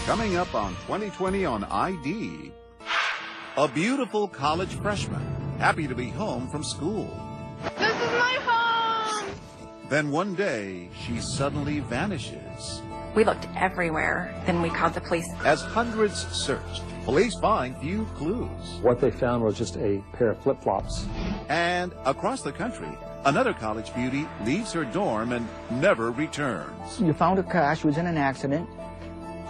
Coming up on 2020 on ID, a beautiful college freshman, happy to be home from school. This is my home! Then one day, she suddenly vanishes. We looked everywhere, then we called the police. As hundreds searched, police find few clues. What they found was just a pair of flip-flops. And across the country, another college beauty leaves her dorm and never returns. You found her car, she was in an accident.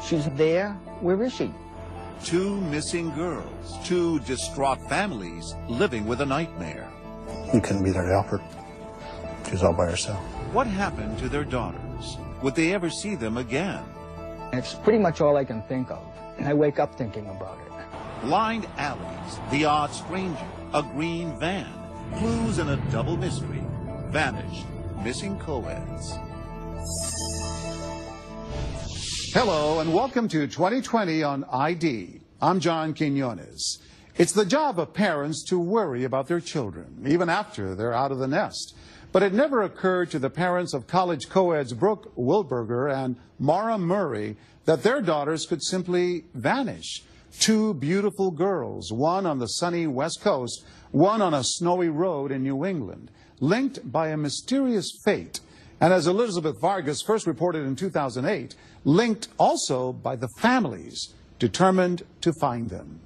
She's there. Where is she? Two missing girls, two distraught families living with a nightmare. We couldn't be there to help her. She was all by herself. What happened to their daughters? Would they ever see them again? It's pretty much all I can think of. I wake up thinking about it. Blind alleys, the odd stranger, a green van, clues in a double mystery, vanished, missing Coeds. Hello and welcome to 2020 on ID. I'm John Quinones. It's the job of parents to worry about their children, even after they're out of the nest. But it never occurred to the parents of college co-eds Brooke Wilberger and Maura Murray that their daughters could simply vanish. Two beautiful girls, one on the sunny West Coast, one on a snowy road in New England, linked by a mysterious fate. And as Elizabeth Vargas first reported in 2008, linked also by the families determined to find them.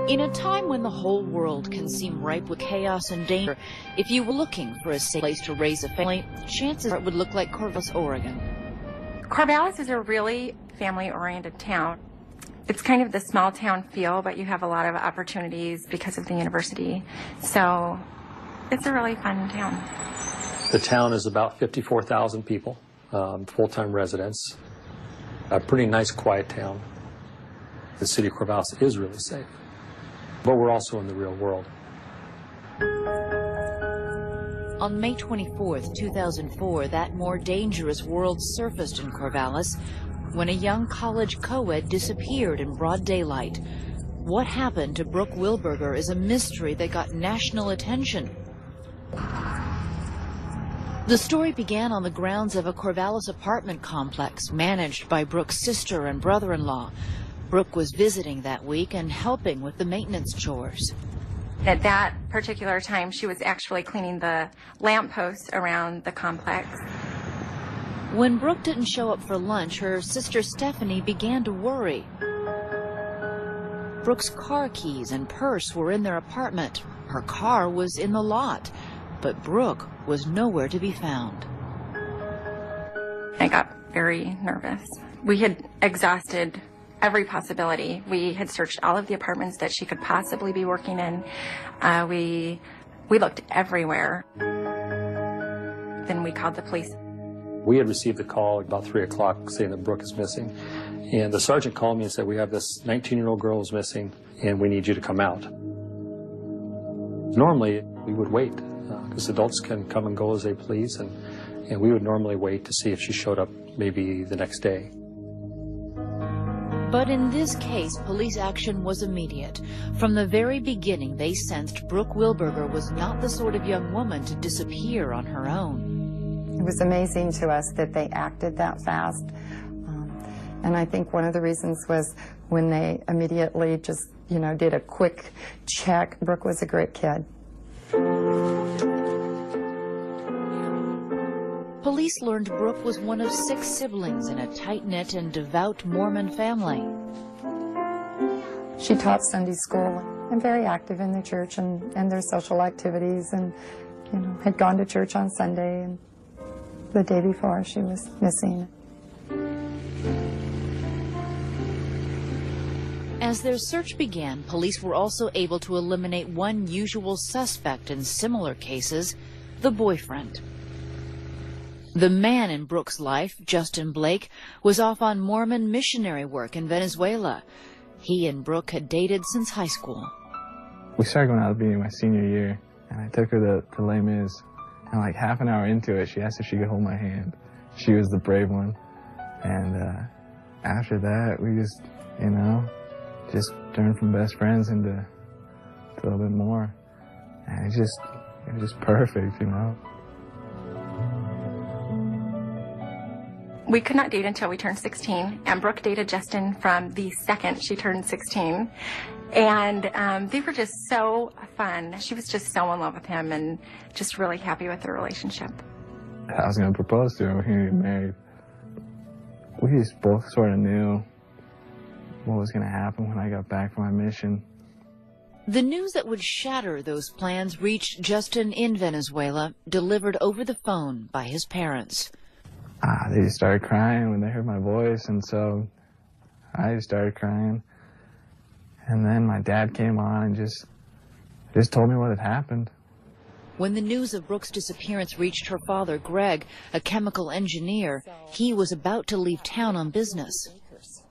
In a time when the whole world can seem ripe with chaos and danger, if you were looking for a safe place to raise a family, chances are it would look like Corvallis, Oregon. Corvallis is a really family-oriented town. It's kind of the small town feel, but you have a lot of opportunities because of the university. So it's a really fun town. The town is about 54,000 people, full-time residents. A pretty nice, quiet town. The city of Corvallis is really safe. But we're also in the real world. On May 24th, 2004, that more dangerous world surfaced in Corvallis when a young college co-ed disappeared in broad daylight. What happened to Brooke Wilberger is a mystery that got national attention. The story began on the grounds of a Corvallis apartment complex managed by Brooke's sister and brother-in-law. Brooke was visiting that week and helping with the maintenance chores. At that particular time, she was actually cleaning the lampposts around the complex. When Brooke didn't show up for lunch, her sister Stephanie began to worry. Brooke's car keys and purse were in their apartment. Her car was in the lot, but Brooke was nowhere to be found. I got very nervous. We had exhausted every possibility. We had searched all of the apartments that she could possibly be working in. We looked everywhere. Then we called the police. We had received a call about 3 o'clock saying that Brooke is missing. And the sergeant called me and said, we have this 19-year-old girl who's missing, and we need you to come out. Normally, we would wait, because adults can come and go as they please, and we would normally wait to see if she showed up maybe the next day. But in this case, police action was immediate. From the very beginning, they sensed Brooke Wilberger was not the sort of young woman to disappear on her own. It was amazing to us that they acted that fast. And I think one of the reasons was when they immediately just, did a quick check. Brooke was a great kid. Police learned Brooke was one of 6 siblings in a tight-knit and devout Mormon family. She taught Sunday school and very active in the church and their social activities, and had gone to church on Sunday, and the day before she was missing. As their search began, police were also able to eliminate one usual suspect in similar cases, the boyfriend. The man in Brooke's life, Justin Blake, was off on Mormon missionary work in Venezuela. He and Brooke had dated since high school. We started going out to be my senior year, and I took her to Les Mis. And like half an hour into it, she asked if she could hold my hand. She was the brave one. And after that, we just, just turned from best friends into a little bit more. And it was just perfect, you know. We could not date until we turned 16, and Brooke dated Justin from the second she turned 16. And they were just so fun. She was just so in love with him and just really happy with their relationship. I was going to propose to her. We were going to get married. We just both sort of knew what was going to happen when I got back from my mission. The news that would shatter those plans reached Justin in Venezuela, delivered over the phone by his parents. They just started crying when they heard my voice, and so I just started crying. And then my dad came on and just told me what had happened. When the news of Brooke's disappearance reached her father, Greg, a chemical engineer, he was about to leave town on business.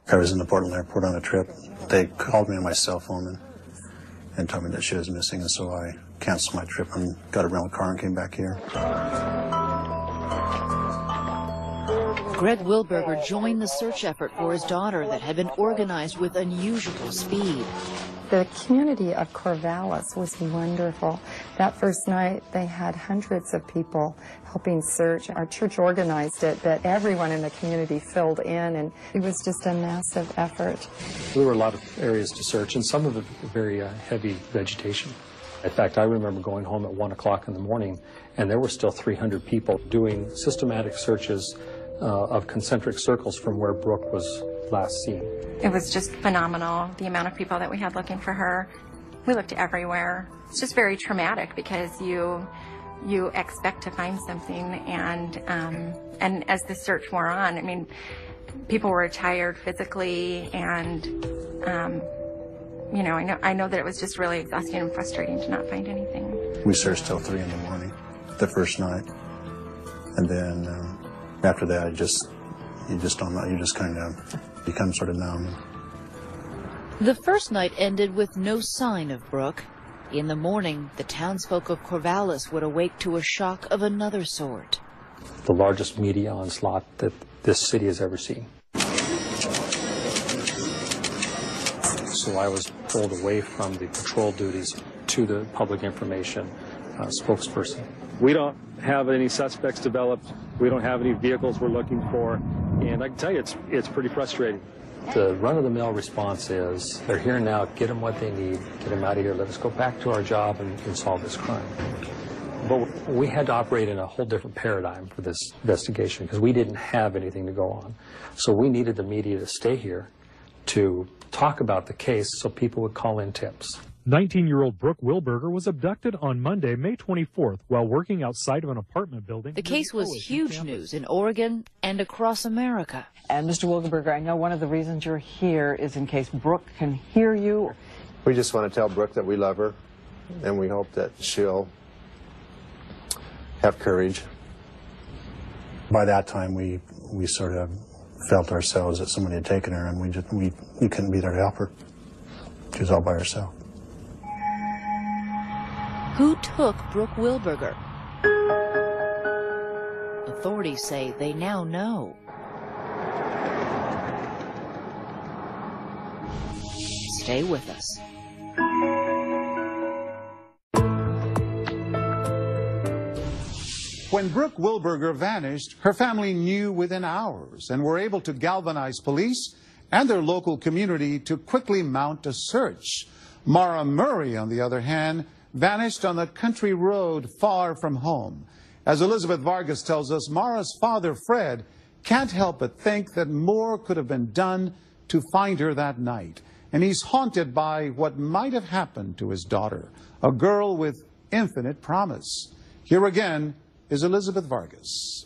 I was in the Portland airport on a trip. They called me on my cell phone and told me that she was missing, and so I canceled my trip and got a rental car and came back here. Greg Wilberger joined the search effort for his daughter that had been organized with unusual speed. The community of Corvallis was wonderful. That first night, they had hundreds of people helping search. Our church organized it, but everyone in the community filled in, and it was just a massive effort. There were a lot of areas to search, and some of it very heavy vegetation. In fact, I remember going home at 1 o'clock in the morning, and there were still 300 people doing systematic searches of concentric circles from where Brooke was last seen. It was just phenomenal, the amount of people that we had looking for her. We looked everywhere. It's just very traumatic because you expect to find something, and as the search wore on, I mean, people were tired physically, and you know, I know that it was just really exhausting and frustrating to not find anything. We searched till 3 in the morning, the first night, and then after that, you just don't know. You just kind of become sort of numb. The first night ended with no sign of Brooke. In the morning, the townsfolk of Corvallis would awake to a shock of another sort. The largest media onslaught that this city has ever seen. So I was pulled away from the patrol duties to the public information spokesperson. We don't have any suspects developed. We don't have any vehicles we're looking for. And I can tell you, it's pretty frustrating. The run-of-the-mill response is, they're here now, get them what they need, get them out of here, let us go back to our job and solve this crime. But we had to operate in a whole different paradigm for this investigation because we didn't have anything to go on. So we needed the media to stay here to talk about the case so people would call in tips. 19-year-old Brooke Wilberger was abducted on Monday, May 24th, while working outside of an apartment building. The case was huge news in Oregon and across America. And Mr. Wilberger, I know one of the reasons you're here is in case Brooke can hear you. We just want to tell Brooke that we love her, and we hope that she'll have courage. By that time, we sort of felt ourselves that somebody had taken her, and we couldn't be there to help her. She was all by herself. Who took Brooke Wilberger? Authorities say they now know. Stay with us. When Brooke Wilberger vanished, her family knew within hours and were able to galvanize police and their local community to quickly mount a search. Maura Murray, on the other hand, vanished on a country road far from home. As Elizabeth Vargas tells us, Maura's father, Fred, can't help but think that more could have been done to find her that night. And he's haunted by what might have happened to his daughter, a girl with infinite promise. Here again is Elizabeth Vargas.